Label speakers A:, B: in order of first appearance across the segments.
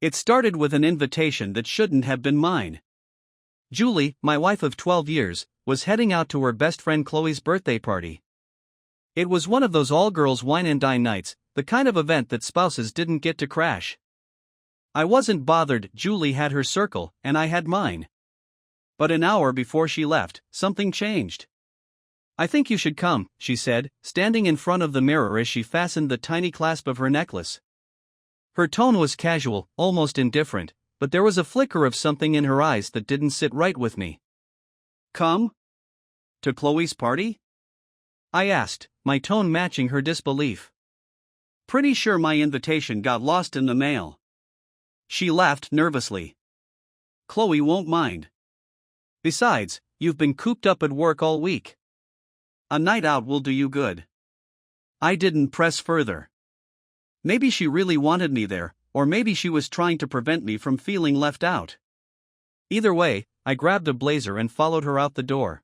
A: It started with an invitation that shouldn't have been mine. Julie, my wife of 12 years, was heading out to her best friend Chloe's birthday party. It was one of those all-girls wine and dine nights, the kind of event that spouses didn't get to crash. I wasn't bothered. Julie had her circle, and I had mine. But an hour before she left, something changed. "I think you should come," she said, standing in front of the mirror as she fastened the tiny clasp of her necklace. Her tone was casual, almost indifferent, but there was a flicker of something in her eyes that didn't sit right with me. "Come? To Chloe's party?" I asked, my tone matching her disbelief. "Pretty sure my invitation got lost in the mail." She laughed nervously. "Chloe won't mind. Besides, you've been cooped up at work all week. A night out will do you good." I didn't press further. Maybe she really wanted me there, or maybe she was trying to prevent me from feeling left out. Either way, I grabbed a blazer and followed her out the door.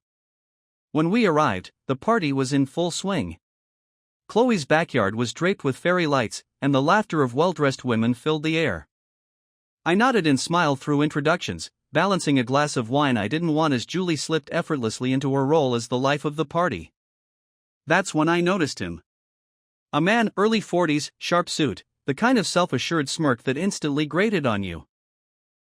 A: When we arrived, the party was in full swing. Chloe's backyard was draped with fairy lights, and the laughter of well-dressed women filled the air. I nodded and smiled through introductions, balancing a glass of wine I didn't want as Julie slipped effortlessly into her role as the life of the party. That's when I noticed him. A man, early 40s, sharp suit, the kind of self-assured smirk that instantly grated on you.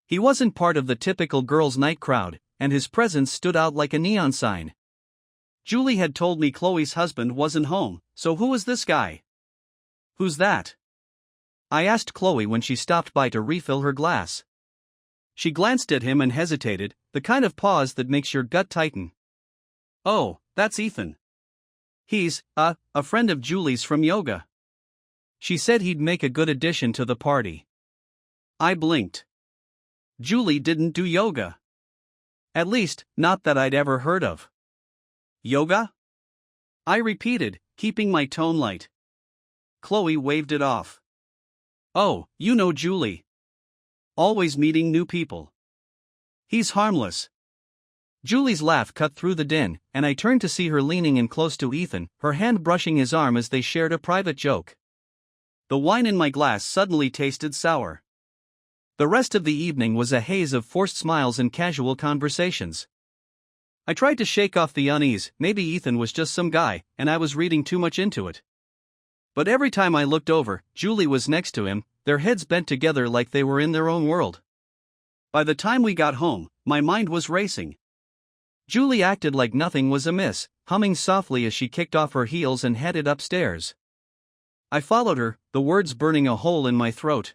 A: He wasn't part of the typical girls' night crowd, and his presence stood out like a neon sign. Julie had told me Chloe's husband wasn't home, so who was this guy? "Who's that?" I asked Chloe when she stopped by to refill her glass. She glanced at him and hesitated, the kind of pause that makes your gut tighten. "Oh, that's Ethan. He's, a friend of Julie's from yoga. She said he'd make a good addition to the party." I blinked. Julie didn't do yoga. At least, not that I'd ever heard of. "Yoga?" I repeated, keeping my tone light. Chloe waved it off. "Oh, you know Julie. Always meeting new people. He's harmless." Julie's laugh cut through the din, and I turned to see her leaning in close to Ethan, her hand brushing his arm as they shared a private joke. The wine in my glass suddenly tasted sour. The rest of the evening was a haze of forced smiles and casual conversations. I tried to shake off the unease. Maybe Ethan was just some guy, and I was reading too much into it. But every time I looked over, Julie was next to him, their heads bent together like they were in their own world. By the time we got home, my mind was racing. Julie acted like nothing was amiss, humming softly as she kicked off her heels and headed upstairs. I followed her, the words burning a hole in my throat.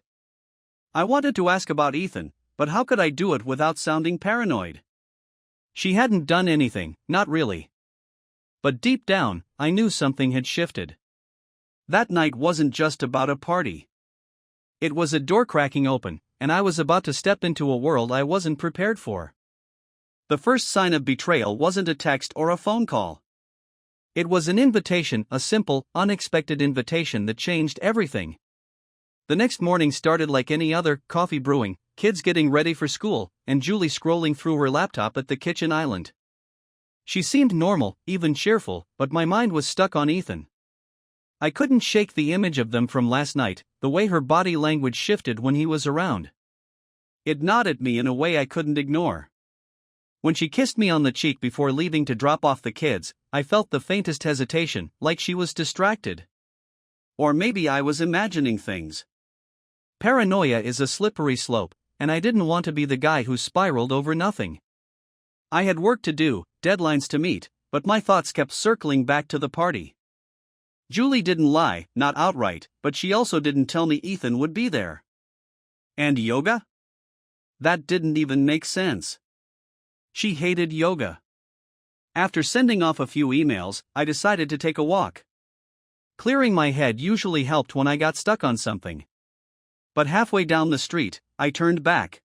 A: I wanted to ask about Ethan, but how could I do it without sounding paranoid? She hadn't done anything, not really. But deep down, I knew something had shifted. That night wasn't just about a party. It was a door cracking open, and I was about to step into a world I wasn't prepared for. The first sign of betrayal wasn't a text or a phone call. It was an invitation, a simple, unexpected invitation that changed everything. The next morning started like any other, coffee brewing, kids getting ready for school, and Julie scrolling through her laptop at the kitchen island. She seemed normal, even cheerful, but my mind was stuck on Ethan. I couldn't shake the image of them from last night, the way her body language shifted when he was around. It gnawed at me in a way I couldn't ignore. When she kissed me on the cheek before leaving to drop off the kids, I felt the faintest hesitation, like she was distracted. Or maybe I was imagining things. Paranoia is a slippery slope, and I didn't want to be the guy who spiraled over nothing. I had work to do, deadlines to meet, but my thoughts kept circling back to the party. Julie didn't lie, not outright, but she also didn't tell me Ethan would be there. And yoga? That didn't even make sense. She hated yoga. After sending off a few emails, I decided to take a walk. Clearing my head usually helped when I got stuck on something. But halfway down the street, I turned back.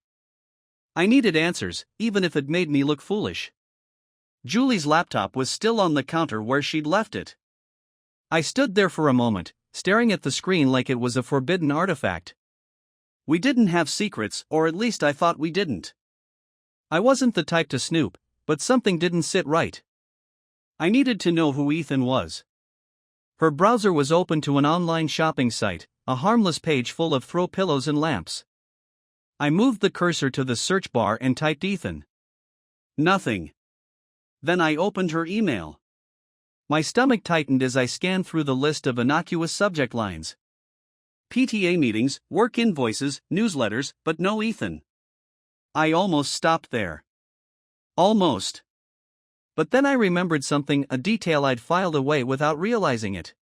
A: I needed answers, even if it made me look foolish. Julie's laptop was still on the counter where she'd left it. I stood there for a moment, staring at the screen like it was a forbidden artifact. We didn't have secrets, or at least I thought we didn't. I wasn't the type to snoop, but something didn't sit right. I needed to know who Ethan was. Her browser was open to an online shopping site, a harmless page full of throw pillows and lamps. I moved the cursor to the search bar and typed Ethan. Nothing. Then I opened her email. My stomach tightened as I scanned through the list of innocuous subject lines. PTA meetings, work invoices, newsletters, but no Ethan. I almost stopped there. Almost. But then I remembered something, a detail I'd filed away without realizing it.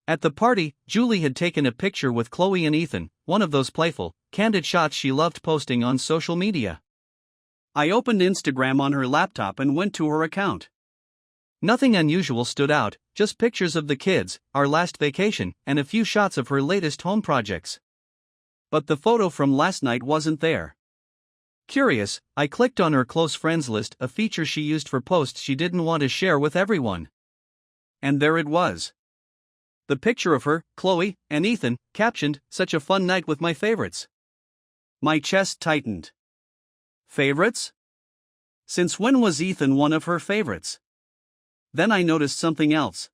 A: At the party, Julie had taken a picture with Chloe and Ethan, one of those playful, candid shots she loved posting on social media. I opened Instagram on her laptop and went to her account. Nothing unusual stood out, just pictures of the kids, our last vacation, and a few shots of her latest home projects. But the photo from last night wasn't there. Curious, I clicked on her close friends list, a feature she used for posts she didn't want to share with everyone. And there it was. The picture of her, Chloe, and Ethan, captioned, "Such a fun night with my favorites." My chest tightened. Favorites? Since when was Ethan one of her favorites? Then I noticed something else.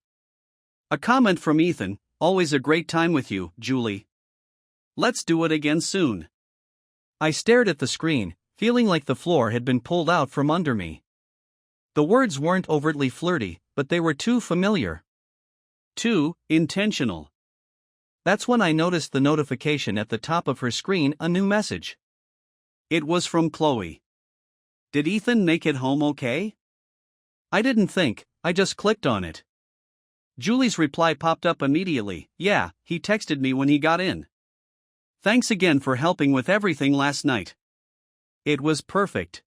A: A comment from Ethan, "Always a great time with you, Julie. Let's do it again soon." I stared at the screen, feeling like the floor had been pulled out from under me. The words weren't overtly flirty, but they were too familiar. Too intentional. That's when I noticed the notification at the top of her screen, a new message. It was from Chloe. Did Ethan make it home okay? I didn't think, I just clicked on it. Julie's reply popped up immediately. "Yeah, he texted me when he got in. Thanks again for helping with everything last night. It was perfect."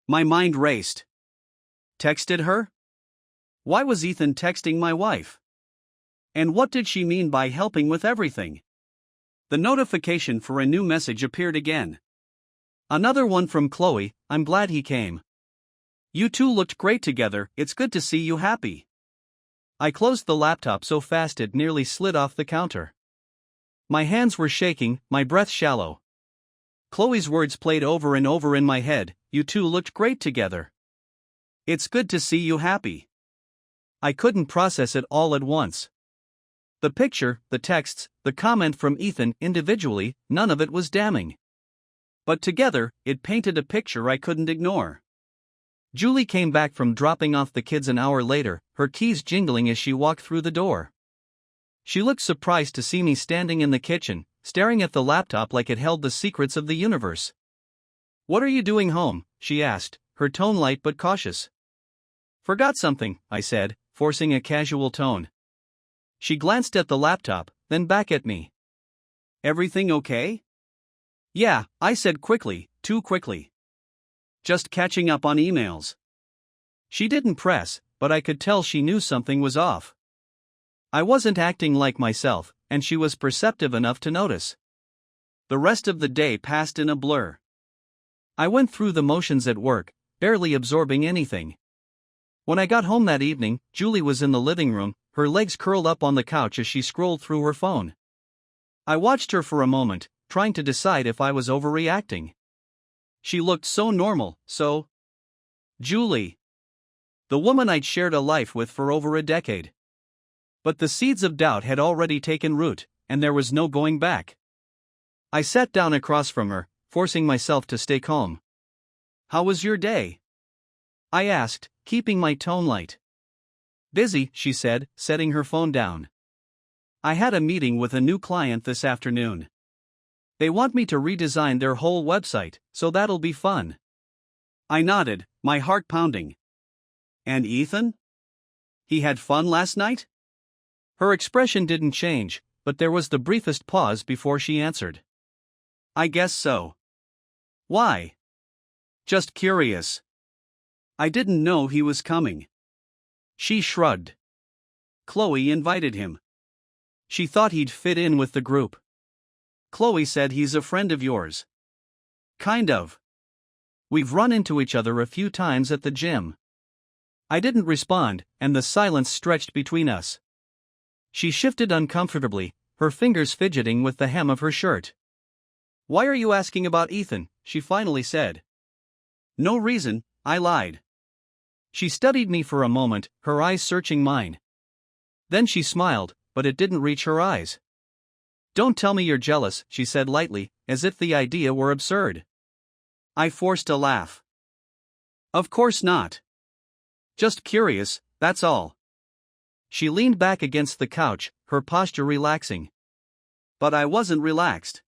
A: My mind raced. Texted her? Why was Ethan texting my wife? And what did she mean by helping with everything? The notification for a new message appeared again. Another one from Chloe, "I'm glad he came. You two looked great together, it's good to see you happy." I closed the laptop so fast it nearly slid off the counter. My hands were shaking, my breath shallow. Chloe's words played over and over in my head, "You two looked great together. It's good to see you happy." I couldn't process it all at once. The picture, the texts, the comment from Ethan individually, none of it was damning. But together, it painted a picture I couldn't ignore. Julie came back from dropping off the kids an hour later, her keys jingling as she walked through the door. She looked surprised to see me standing in the kitchen, staring at the laptop like it held the secrets of the universe. "What are you doing home?" she asked, her tone light but cautious. "Forgot something," I said, forcing a casual tone. She glanced at the laptop, then back at me. "Everything okay?" "Yeah," I said quickly, too quickly. "Just catching up on emails." She didn't press, but I could tell she knew something was off. I wasn't acting like myself, and she was perceptive enough to notice. The rest of the day passed in a blur. I went through the motions at work, barely absorbing anything. When I got home that evening, Julie was in the living room, her legs curled up on the couch as she scrolled through her phone. I watched her for a moment, trying to decide if I was overreacting. She looked so normal, so Julie. The woman I'd shared a life with for over a decade. But the seeds of doubt had already taken root, and there was no going back. I sat down across from her, forcing myself to stay calm. "How was your day?" I asked, keeping my tone light. "Busy," she said, setting her phone down. "I had a meeting with a new client this afternoon. They want me to redesign their whole website, so that'll be fun." I nodded, my heart pounding. "And Ethan? He had fun last night?" Her expression didn't change, but there was the briefest pause before she answered. "I guess so." "Why?" "Just curious. I didn't know he was coming." She shrugged. "Chloe invited him. She thought he'd fit in with the group." "Chloe said he's a friend of yours." "Kind of. We've run into each other a few times at the gym." I didn't respond, and the silence stretched between us. She shifted uncomfortably, her fingers fidgeting with the hem of her shirt. "Why are you asking about Ethan?" she finally said. "No reason," I lied. She studied me for a moment, her eyes searching mine. Then she smiled, but it didn't reach her eyes. "Don't tell me you're jealous," she said lightly, as if the idea were absurd. I forced a laugh. Of course not. Just curious, that's all. She leaned back against the couch, her posture relaxing. But I wasn't relaxed.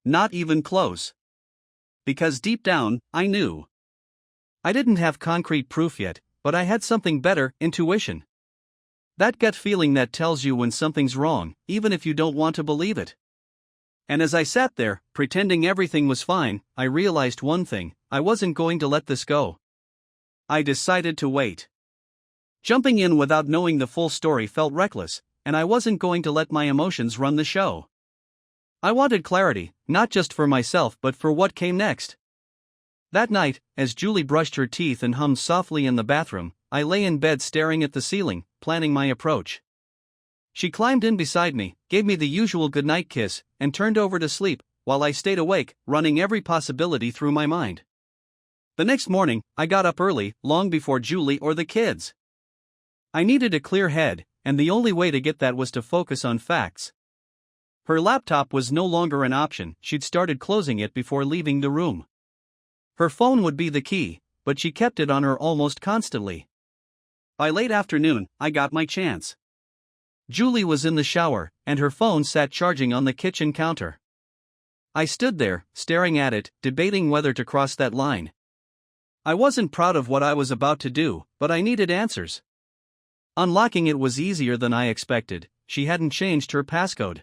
A: Not even close. Because deep down, I knew. I didn't have concrete proof yet, but I had something better: intuition. That gut feeling that tells you when something's wrong, even if you don't want to believe it. And as I sat there, pretending everything was fine, I realized one thing: I wasn't going to let this go. I decided to wait. Jumping in without knowing the full story felt reckless, and I wasn't going to let my emotions run the show. I wanted clarity, not just for myself but for what came next. That night, as Julie brushed her teeth and hummed softly in the bathroom, I lay in bed staring at the ceiling, planning my approach. She climbed in beside me, gave me the usual goodnight kiss, and turned over to sleep, while I stayed awake, running every possibility through my mind. The next morning, I got up early, long before Julie or the kids. I needed a clear head, and the only way to get that was to focus on facts. Her laptop was no longer an option. She'd started closing it before leaving the room. Her phone would be the key, but she kept it on her almost constantly. By late afternoon, I got my chance. Julie was in the shower, and her phone sat charging on the kitchen counter. I stood there, staring at it, debating whether to cross that line. I wasn't proud of what I was about to do, but I needed answers. Unlocking it was easier than I expected. She hadn't changed her passcode.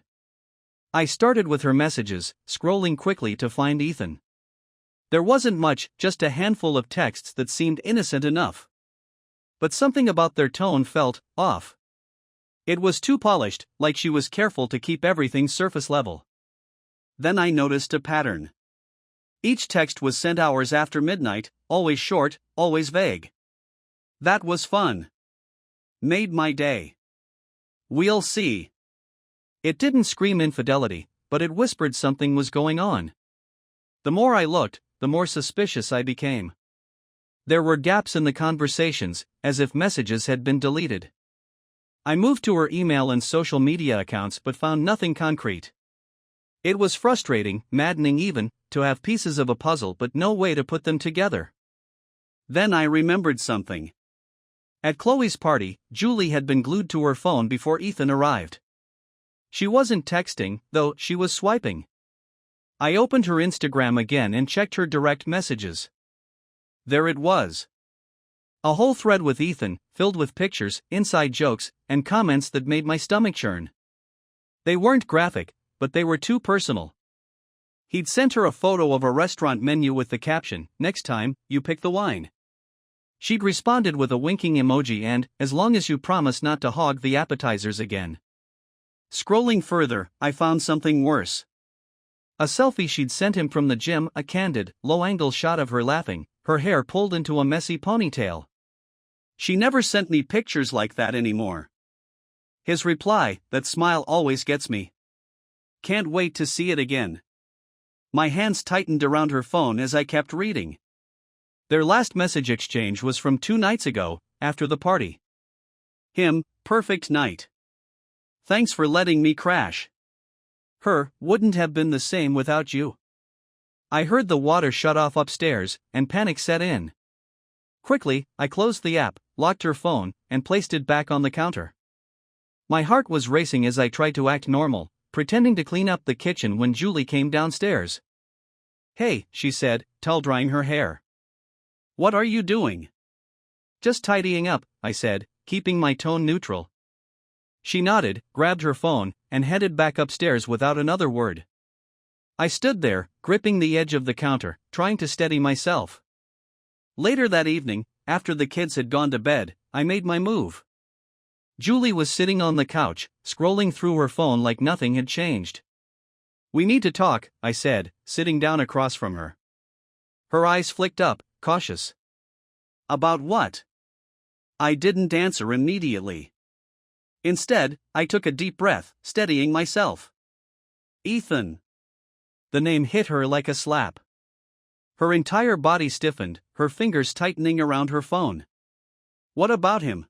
A: I started with her messages, scrolling quickly to find Ethan. There wasn't much, just a handful of texts that seemed innocent enough. But something about their tone felt off. It was too polished, like she was careful to keep everything surface level. Then I noticed a pattern. Each text was sent hours after midnight, always short, always vague. That was fun. Made my day. We'll see. It didn't scream infidelity, but it whispered something was going on. The more I looked, the more suspicious I became. There were gaps in the conversations, as if messages had been deleted. I moved to her email and social media accounts but found nothing concrete. It was frustrating, maddening even, to have pieces of a puzzle but no way to put them together. Then I remembered something. At Chloe's party, Julie had been glued to her phone before Ethan arrived. She wasn't texting, though she was swiping. I opened her Instagram again and checked her direct messages. There it was. A whole thread with Ethan, filled with pictures, inside jokes, and comments that made my stomach churn. They weren't graphic, but they were too personal. He'd sent her a photo of a restaurant menu with the caption, "Next time, you pick the wine." She'd responded with a winking emoji and, "As long as you promise not to hog the appetizers again." Scrolling further, I found something worse. A selfie she'd sent him from the gym, a candid, low-angle shot of her laughing, her hair pulled into a messy ponytail. She never sent me pictures like that anymore. His reply, "That smile always gets me. Can't wait to see it again." My hands tightened around her phone as I kept reading. Their last message exchange was from 2 nights ago, after the party. Him, "Perfect night. Thanks for letting me crash." Her, "Wouldn't have been the same without you." I heard the water shut off upstairs, and panic set in. Quickly, I closed the app, locked her phone, and placed it back on the counter. My heart was racing as I tried to act normal, pretending to clean up the kitchen when Julie came downstairs. "Hey," she said, towel-drying her hair. "What are you doing?" "Just tidying up," I said, keeping my tone neutral. She nodded, grabbed her phone, and headed back upstairs without another word. I stood there, gripping the edge of the counter, trying to steady myself. Later that evening, after the kids had gone to bed, I made my move. Julie was sitting on the couch, scrolling through her phone like nothing had changed. "We need to talk," I said, sitting down across from her. Her eyes flicked up, cautious. "About what?" I didn't answer immediately. Instead, I took a deep breath, steadying myself. "Ethan." The name hit her like a slap. Her entire body stiffened, her fingers tightening around her phone. "What about him?"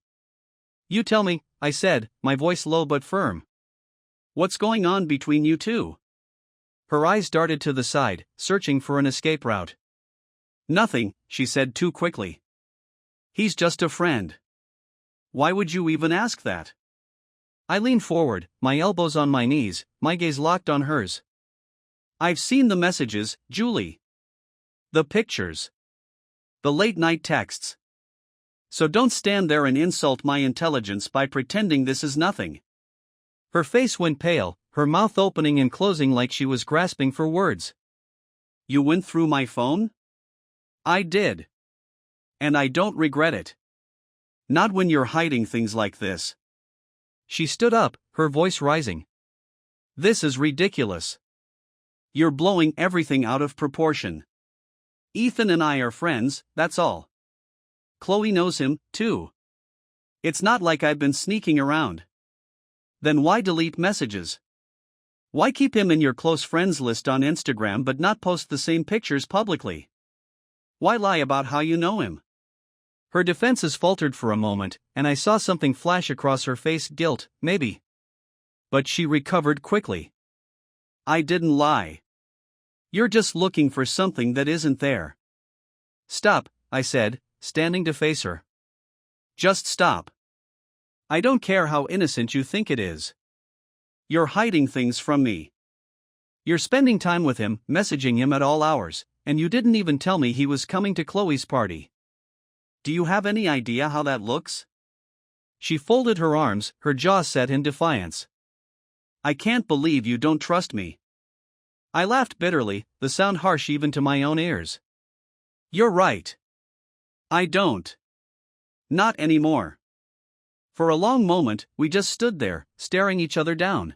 A: "You tell me," I said, my voice low but firm. "What's going on between you two?" Her eyes darted to the side, searching for an escape route. "Nothing," she said too quickly. "He's just a friend." "Why would you even ask that?" I leaned forward, my elbows on my knees, my gaze locked on hers. "I've seen the messages, Julie. The pictures. The late-night texts. So don't stand there and insult my intelligence by pretending this is nothing." Her face went pale, her mouth opening and closing like she was grasping for words. "You went through my phone?" "I did. And I don't regret it. Not when you're hiding things like this." She stood up, her voice rising. "This is ridiculous. You're blowing everything out of proportion. Ethan and I are friends, that's all. Chloe knows him, too. It's not like I've been sneaking around. Then why delete messages? Why keep him in your close friends list on Instagram but not post the same pictures publicly? Why lie about how you know him?" Her defenses faltered for a moment, and I saw something flash across her face. Guilt, maybe. But she recovered quickly. "I didn't lie. You're just looking for something that isn't there." "Stop," I said, standing to face her. "Just stop. I don't care how innocent you think it is. You're hiding things from me. You're spending time with him, messaging him at all hours, and you didn't even tell me he was coming to Chloe's party. Do you have any idea how that looks?" She folded her arms, her jaw set in defiance. "I can't believe you don't trust me." I laughed bitterly, the sound harsh even to my own ears. "You're right. I don't. Not anymore." For a long moment, we just stood there, staring each other down.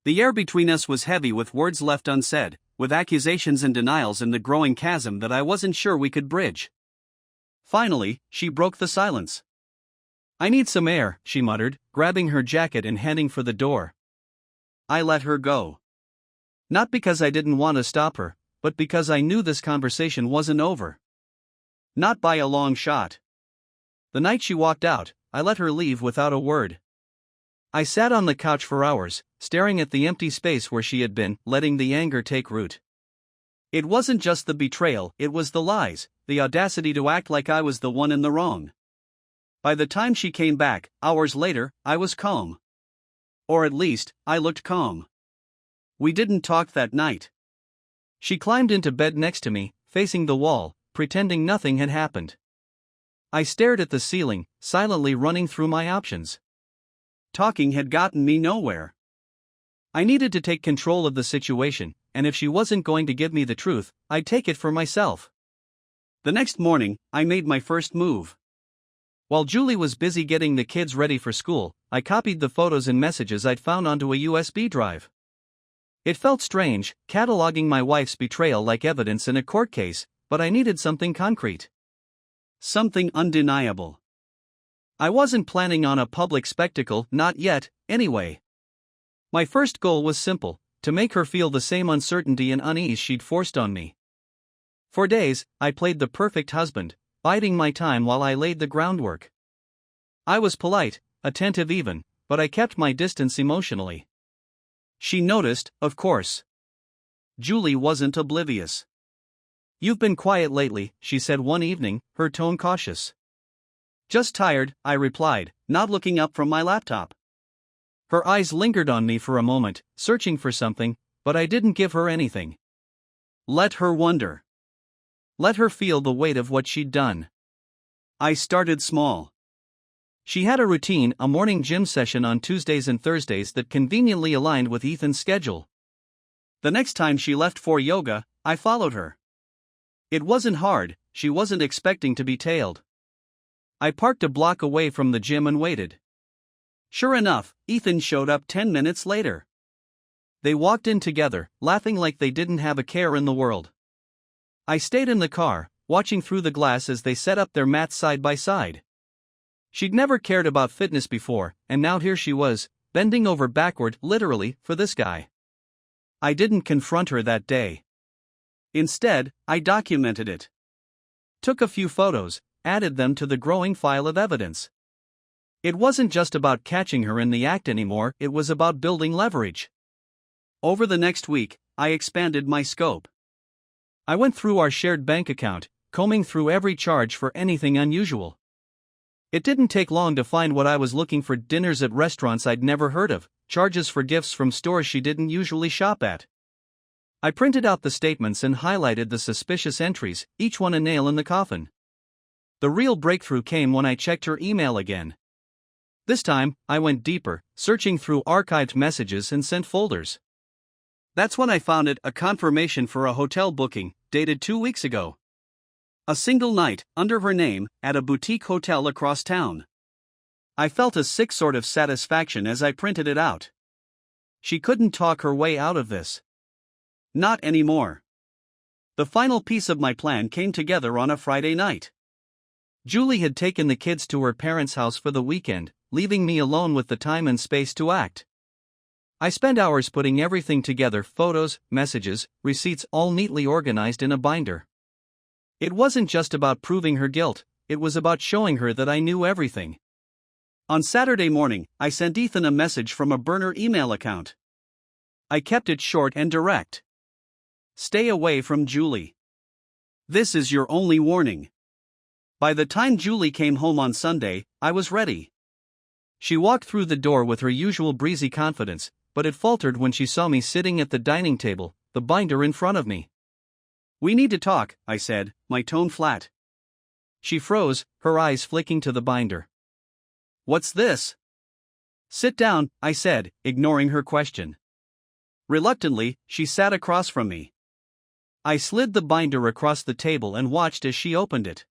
A: The air between us was heavy with words left unsaid, with accusations and denials in the growing chasm that I wasn't sure we could bridge. Finally, she broke the silence. "I need some air," she muttered, grabbing her jacket and heading for the door. I let her go. Not because I didn't want to stop her, but because I knew this conversation wasn't over. Not by a long shot. The night she walked out, I let her leave without a word. I sat on the couch for hours, staring at the empty space where she had been, letting the anger take root. It wasn't just the betrayal, it was the lies, the audacity to act like I was the one in the wrong. By the time she came back, hours later, I was calm. Or at least, I looked calm. We didn't talk that night. She climbed into bed next to me, facing the wall, pretending nothing had happened. I stared at the ceiling, silently running through my options. Talking had gotten me nowhere. I needed to take control of the situation, and if she wasn't going to give me the truth, I'd take it for myself. The next morning, I made my first move. While Julie was busy getting the kids ready for school, I copied the photos and messages I'd found onto a USB drive. It felt strange, cataloging my wife's betrayal like evidence in a court case, but I needed something concrete. Something undeniable. I wasn't planning on a public spectacle, not yet, anyway. My first goal was simple, to make her feel the same uncertainty and unease she'd forced on me. For days, I played the perfect husband, biding my time while I laid the groundwork. I was polite, attentive even, but I kept my distance emotionally. She noticed, of course. Julie wasn't oblivious. "You've been quiet lately," she said one evening, her tone cautious. "Just tired," I replied, not looking up from my laptop. Her eyes lingered on me for a moment, searching for something, but I didn't give her anything. Let her wonder. Let her feel the weight of what she'd done. I started small. She had a routine, a morning gym session on Tuesdays and Thursdays that conveniently aligned with Ethan's schedule. The next time she left for yoga, I followed her. It wasn't hard, she wasn't expecting to be tailed. I parked a block away from the gym and waited. Sure enough, Ethan showed up 10 minutes later. They walked in together, laughing like they didn't have a care in the world. I stayed in the car, watching through the glass as they set up their mats side by side. She'd never cared about fitness before, and now here she was, bending over backward, literally, for this guy. I didn't confront her that day. Instead, I documented it. Took a few photos, added them to the growing file of evidence. It wasn't just about catching her in the act anymore, it was about building leverage. Over the next week, I expanded my scope. I went through our shared bank account, combing through every charge for anything unusual. It didn't take long to find what I was looking for: dinners at restaurants I'd never heard of, charges for gifts from stores she didn't usually shop at. I printed out the statements and highlighted the suspicious entries, each one a nail in the coffin. The real breakthrough came when I checked her email again. This time, I went deeper, searching through archived messages and sent folders. That's when I found it: a confirmation for a hotel booking, dated 2 weeks ago. A single night, under her name, at a boutique hotel across town. I felt a sick sort of satisfaction as I printed it out. She couldn't talk her way out of this. Not anymore. The final piece of my plan came together on a Friday night. Julie had taken the kids to her parents' house for the weekend, leaving me alone with the time and space to act. I spent hours putting everything together: photos, messages, receipts, all neatly organized in a binder. It wasn't just about proving her guilt, it was about showing her that I knew everything. On Saturday morning, I sent Ethan a message from a burner email account. I kept it short and direct. Stay away from Julie. This is your only warning. By the time Julie came home on Sunday, I was ready. She walked through the door with her usual breezy confidence, but it faltered when she saw me sitting at the dining table, the binder in front of me. "We need to talk," I said, my tone flat. She froze, her eyes flicking to the binder. "What's this?" "Sit down," I said, ignoring her question. Reluctantly, she sat across from me. I slid the binder across the table and watched as she opened it.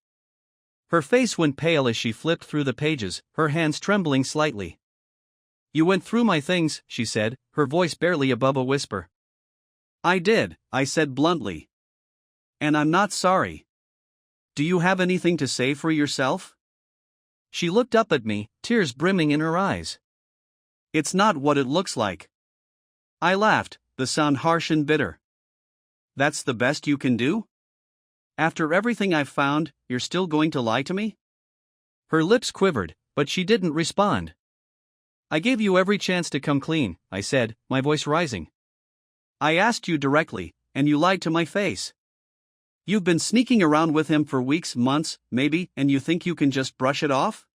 A: Her face went pale as she flipped through the pages, her hands trembling slightly. "You went through my things," she said, her voice barely above a whisper. "I did," I said bluntly. "And I'm not sorry. Do you have anything to say for yourself?" She looked up at me, tears brimming in her eyes. "It's not what it looks like." I laughed, the sound harsh and bitter. "That's the best you can do? After everything I've found, you're still going to lie to me?" Her lips quivered, but she didn't respond. "I gave you every chance to come clean," I said, my voice rising. "I asked you directly, and you lied to my face. You've been sneaking around with him for weeks, months, maybe, and you think you can just brush it off?"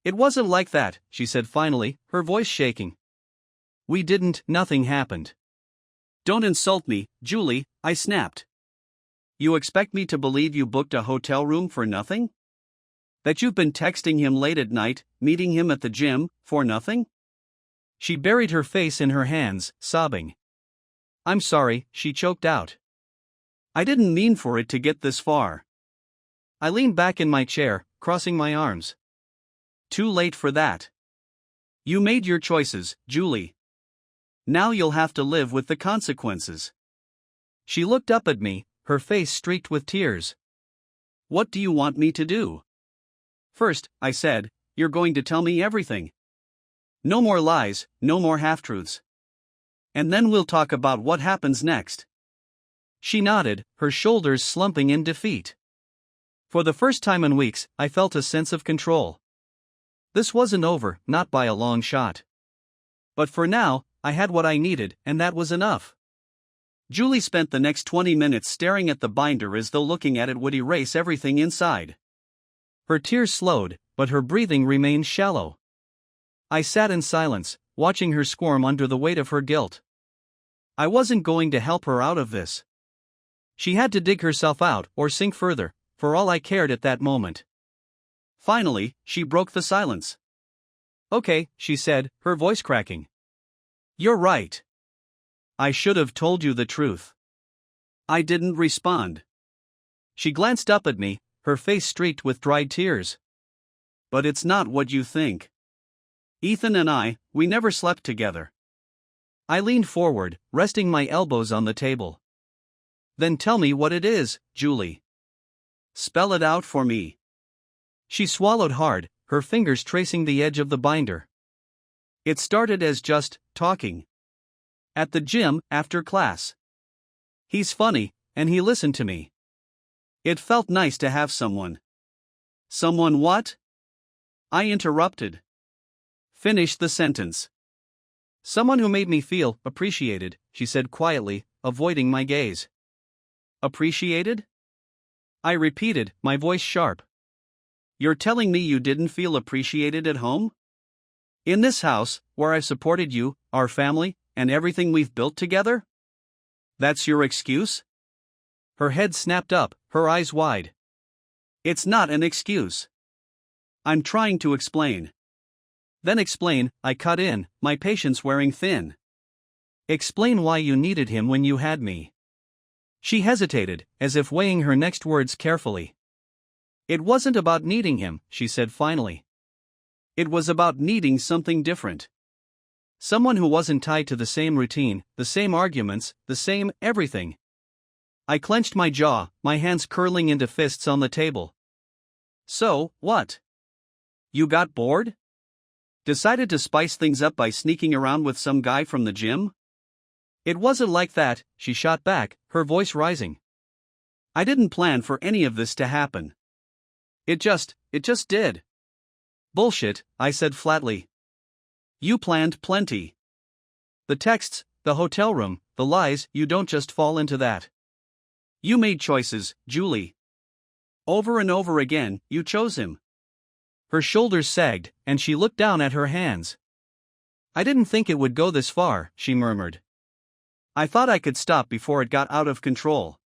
A: "It wasn't like that," she said finally, her voice shaking. Nothing happened." "Don't insult me, Julie," I snapped. "You expect me to believe you booked a hotel room for nothing? That you've been texting him late at night, meeting him at the gym, for nothing?" She buried her face in her hands, sobbing. "I'm sorry," she choked out. "I didn't mean for it to get this far." I leaned back in my chair, crossing my arms. "Too late for that. You made your choices, Julie. Now you'll have to live with the consequences." She looked up at me, her face streaked with tears. "What do you want me to do?" "First," I said, "you're going to tell me everything. No more lies, no more half-truths. And then we'll talk about what happens next." She nodded, her shoulders slumping in defeat. For the first time in weeks, I felt a sense of control. This wasn't over, not by a long shot. But for now, I had what I needed, and that was enough. Julie spent the next 20 minutes staring at the binder as though looking at it would erase everything inside. Her tears slowed, but her breathing remained shallow. I sat in silence, watching her squirm under the weight of her guilt. I wasn't going to help her out of this. She had to dig herself out or sink further, for all I cared at that moment. Finally, she broke the silence. "Okay," she said, her voice cracking. "You're right. I should have told you the truth." I didn't respond. She glanced up at me, her face streaked with dried tears. "But it's not what you think. Ethan and we never slept together." I leaned forward, resting my elbows on the table. "Then tell me what it is, Julie. Spell it out for me." She swallowed hard, her fingers tracing the edge of the binder. "It started as just talking. At the gym, after class. He's funny, and he listened to me. It felt nice to have someone." "Someone what?" I interrupted. "Finish the sentence." "Someone who made me feel appreciated," she said quietly, avoiding my gaze. Appreciated? I repeated, my voice sharp. You're telling me you didn't feel appreciated at home? In this house, where I've supported you, our family, and everything we've built together? That's your excuse? Her head snapped up, her eyes wide. It's not an excuse. I'm trying to explain. Then explain, I cut in, my patience wearing thin. Explain why you needed him when you had me. She hesitated, as if weighing her next words carefully. It wasn't about needing him, she said finally. It was about needing something different. Someone who wasn't tied to the same routine, the same arguments, the same everything. I clenched my jaw, my hands curling into fists on the table. So, what? You got bored? Decided to spice things up by sneaking around with some guy from the gym? It wasn't like that, she shot back, her voice rising. I didn't plan for any of this to happen. It just did. Bullshit, I said flatly. You planned plenty. The texts, the hotel room, the lies, you don't just fall into that. You made choices, Julie. Over and over again, you chose him. Her shoulders sagged, and she looked down at her hands. I didn't think it would go this far, she murmured. I thought I could stop before it got out of control.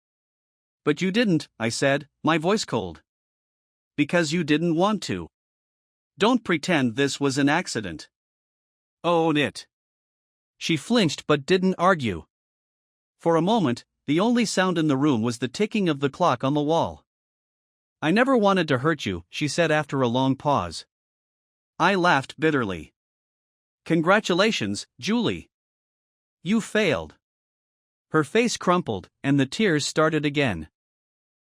A: But you didn't, I said, my voice cold. Because you didn't want to. Don't pretend this was an accident. Own it. She flinched but didn't argue. For a moment, the only sound in the room was the ticking of the clock on the wall. I never wanted to hurt you, she said after a long pause. I laughed bitterly. Congratulations, Julie. You failed. Her face crumpled, and the tears started again.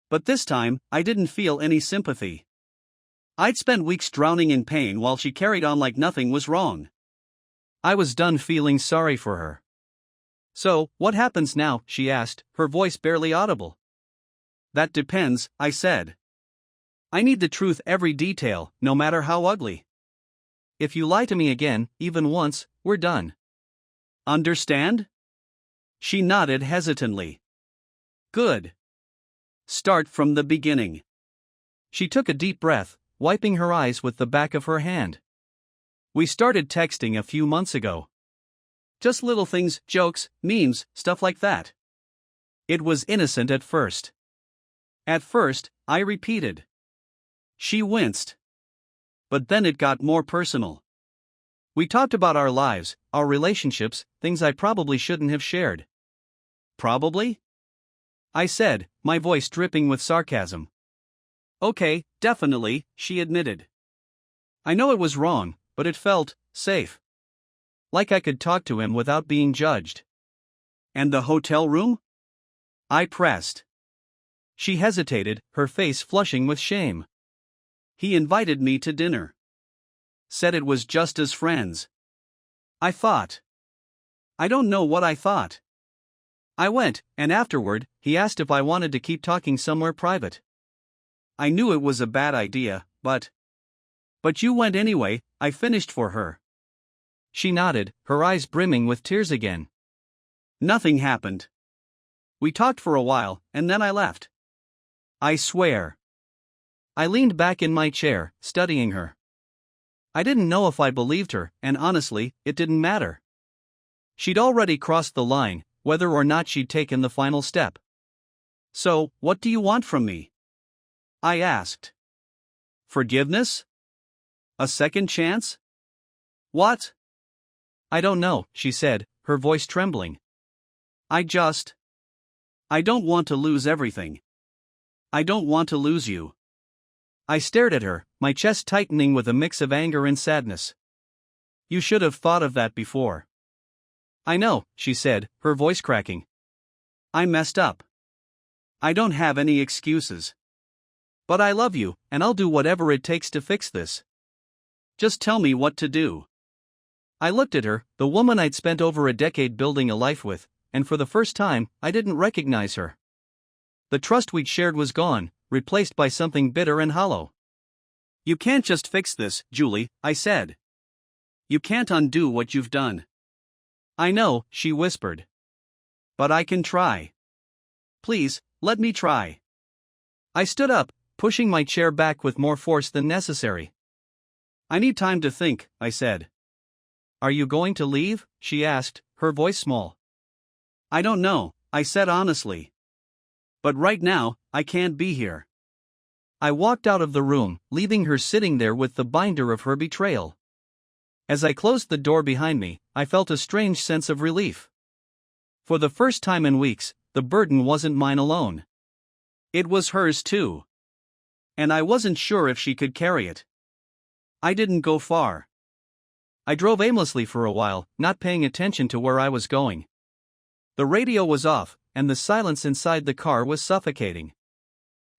A: But this time, I didn't feel any sympathy. I'd spent weeks drowning in pain while she carried on like nothing was wrong. I was done feeling sorry for her. So, what happens now? She asked, her voice barely audible. That depends, I said. I need the truth, every detail, no matter how ugly. If you lie to me again, even once, we're done. Understand? She nodded hesitantly. Good. Start from the beginning. She took a deep breath, wiping her eyes with the back of her hand. We started texting a few months ago. Just little things, jokes, memes, stuff like that. It was innocent at first. At first, I repeated. She winced. But then it got more personal. We talked about our lives, our relationships, things I probably shouldn't have shared. Probably? I said, my voice dripping with sarcasm. Okay, definitely, she admitted. I know it was wrong, but it felt safe. Like I could talk to him without being judged. And the hotel room? I pressed. She hesitated, her face flushing with shame. He invited me to dinner. Said it was just as friends. I thought. I don't know what I thought. I went, and afterward, he asked if I wanted to keep talking somewhere private. I knew it was a bad idea, but you went anyway, I finished for her. She nodded, her eyes brimming with tears again. Nothing happened. We talked for a while, and then I left. I swear. I leaned back in my chair, studying her. I didn't know if I believed her, and honestly, it didn't matter. She'd already crossed the line, whether or not she'd taken the final step. So, what do you want from me? I asked. Forgiveness? A second chance? What? I don't know, she said, her voice trembling. I don't want to lose everything. I don't want to lose you. I stared at her, my chest tightening with a mix of anger and sadness. You should have thought of that before. I know, she said, her voice cracking. I messed up. I don't have any excuses. But I love you, and I'll do whatever it takes to fix this. Just tell me what to do. I looked at her, the woman I'd spent over a decade building a life with, and for the first time, I didn't recognize her. The trust we'd shared was gone, replaced by something bitter and hollow. You can't just fix this, Julie, I said. You can't undo what you've done. I know, she whispered. But I can try. Please, let me try. I stood up, pushing my chair back with more force than necessary. I need time to think, I said. Are you going to leave? She asked, her voice small. I don't know, I said honestly. But right now, I can't be here. I walked out of the room, leaving her sitting there with the binder of her betrayal. As I closed the door behind me, I felt a strange sense of relief. For the first time in weeks, the burden wasn't mine alone. It was hers too. And I wasn't sure if she could carry it. I didn't go far. I drove aimlessly for a while, not paying attention to where I was going. The radio was off, and the silence inside the car was suffocating.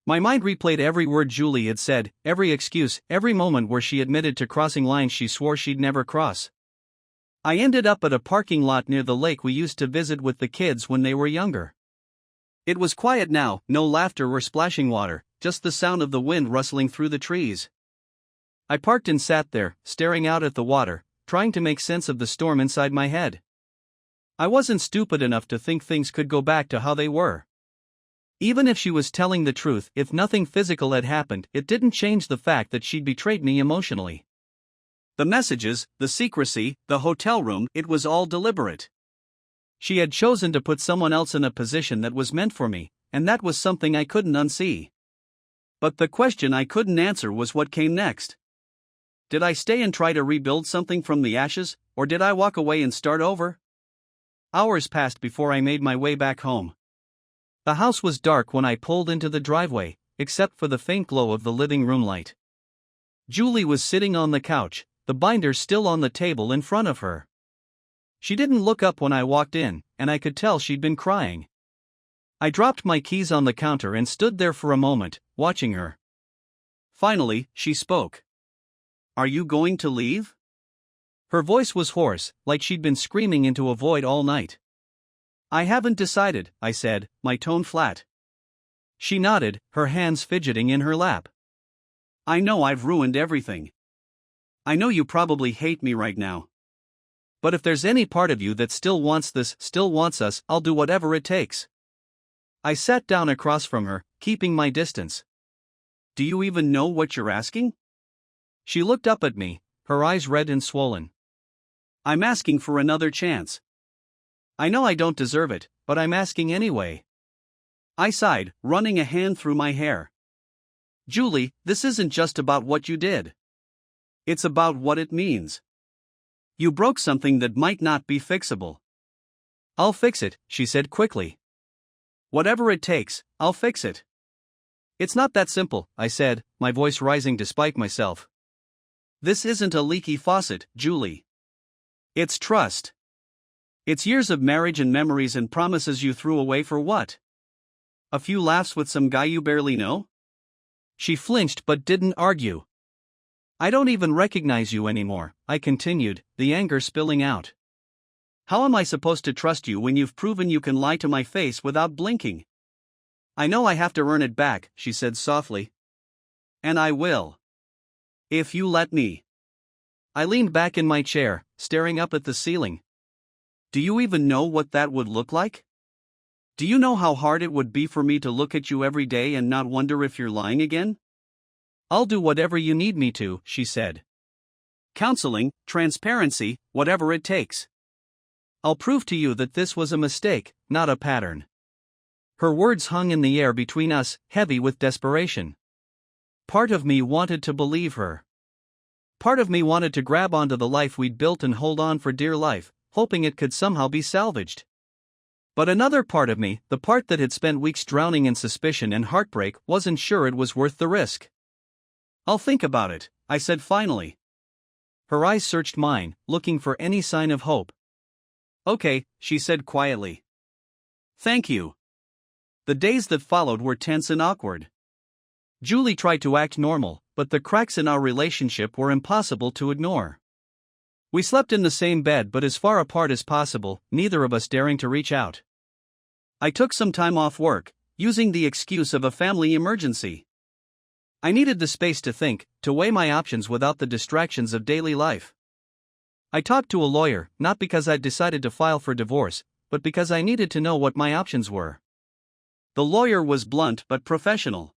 A: My mind replayed every word Julie had said, every excuse, every moment where she admitted to crossing lines she swore she'd never cross. I ended up at a parking lot near the lake we used to visit with the kids when they were younger. It was quiet now, no laughter or splashing water, just the sound of the wind rustling through the trees. I parked and sat there, staring out at the water, trying to make sense of the storm inside my head. I wasn't stupid enough to think things could go back to how they were. Even if she was telling the truth, if nothing physical had happened, it didn't change the fact that she'd betrayed me emotionally. The messages, the secrecy, the hotel room, it was all deliberate. She had chosen to put someone else in a position that was meant for me, and that was something I couldn't unsee. But the question I couldn't answer was what came next. Did I stay and try to rebuild something from the ashes, or did I walk away and start over? Hours passed before I made my way back home. The house was dark when I pulled into the driveway, except for the faint glow of the living room light. Julie was sitting on the couch, the binder still on the table in front of her. She didn't look up when I walked in, and I could tell she'd been crying. I dropped my keys on the counter and stood there for a moment, watching her. Finally, she spoke. Are you going to leave? Her voice was hoarse, like she'd been screaming into a void all night. I haven't decided, I said, my tone flat. She nodded, her hands fidgeting in her lap. I know I've ruined everything. I know you probably hate me right now. But if there's any part of you that still wants this, still wants us, I'll do whatever it takes. I sat down across from her, keeping my distance. Do you even know what you're asking? She looked up at me, her eyes red and swollen. I'm asking for another chance. I know I don't deserve it, but I'm asking anyway. I sighed, running a hand through my hair. Julie, this isn't just about what you did. It's about what it means. You broke something that might not be fixable. I'll fix it, she said quickly. Whatever it takes, I'll fix it. It's not that simple, I said, my voice rising despite myself. This isn't a leaky faucet, Julie. It's trust. It's years of marriage and memories and promises you threw away for what? A few laughs with some guy you barely know? She flinched but didn't argue. I don't even recognize you anymore, I continued, the anger spilling out. How am I supposed to trust you when you've proven you can lie to my face without blinking? I know I have to earn it back, she said softly. And I will. If you let me. I leaned back in my chair, staring up at the ceiling. Do you even know what that would look like? Do you know how hard it would be for me to look at you every day and not wonder if you're lying again? I'll do whatever you need me to, she said. Counseling, transparency, whatever it takes. I'll prove to you that this was a mistake, not a pattern. Her words hung in the air between us, heavy with desperation. Part of me wanted to believe her. Part of me wanted to grab onto the life we'd built and hold on for dear life, hoping it could somehow be salvaged. But another part of me, the part that had spent weeks drowning in suspicion and heartbreak, wasn't sure it was worth the risk. I'll think about it, I said finally. Her eyes searched mine, looking for any sign of hope. Okay, she said quietly. Thank you. The days that followed were tense and awkward. Julie tried to act normal, but the cracks in our relationship were impossible to ignore. We slept in the same bed but as far apart as possible, neither of us daring to reach out. I took some time off work, using the excuse of a family emergency. I needed the space to think, to weigh my options without the distractions of daily life. I talked to a lawyer, not because I'd decided to file for divorce, but because I needed to know what my options were. The lawyer was blunt but professional.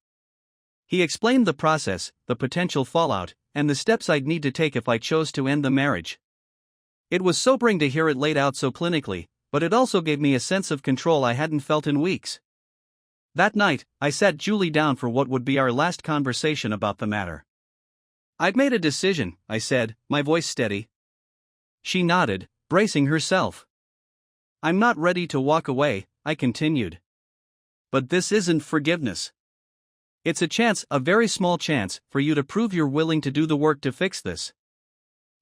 A: He explained the process, the potential fallout, and the steps I'd need to take if I chose to end the marriage. It was sobering to hear it laid out so clinically, but it also gave me a sense of control I hadn't felt in weeks. That night, I sat Julie down for what would be our last conversation about the matter. "I've made a decision," I said, my voice steady. She nodded, bracing herself. "I'm not ready to walk away," I continued. "But this isn't forgiveness. It's a chance, a very small chance, for you to prove you're willing to do the work to fix this."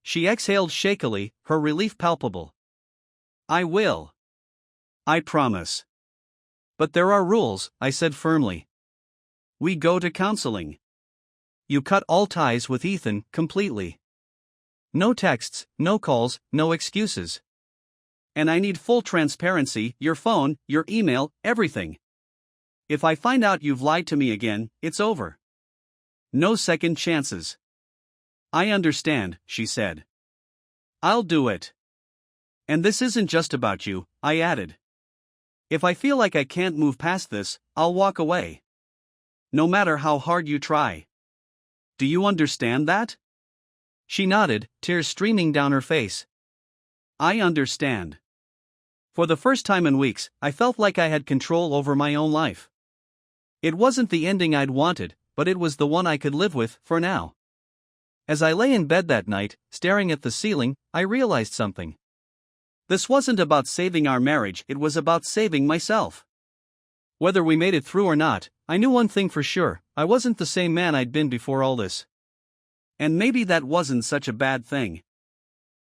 A: She exhaled shakily, her relief palpable. "I will. I promise. But there are rules," I said firmly. "We go to counseling. You cut all ties with Ethan, completely. No texts, no calls, no excuses. And I need full transparency, your phone, your email, everything. If I find out you've lied to me again, it's over. No second chances." "I understand," she said. "I'll do it. And this isn't just about you," I added. "If I feel like I can't move past this, I'll walk away. No matter how hard you try. Do you understand that?" She nodded, tears streaming down her face. "I understand." For the first time in weeks, I felt like I had control over my own life. It wasn't the ending I'd wanted, but it was the one I could live with, for now. As I lay in bed that night, staring at the ceiling, I realized something. This wasn't about saving our marriage, it was about saving myself. Whether we made it through or not, I knew one thing for sure: I wasn't the same man I'd been before all this. And maybe that wasn't such a bad thing.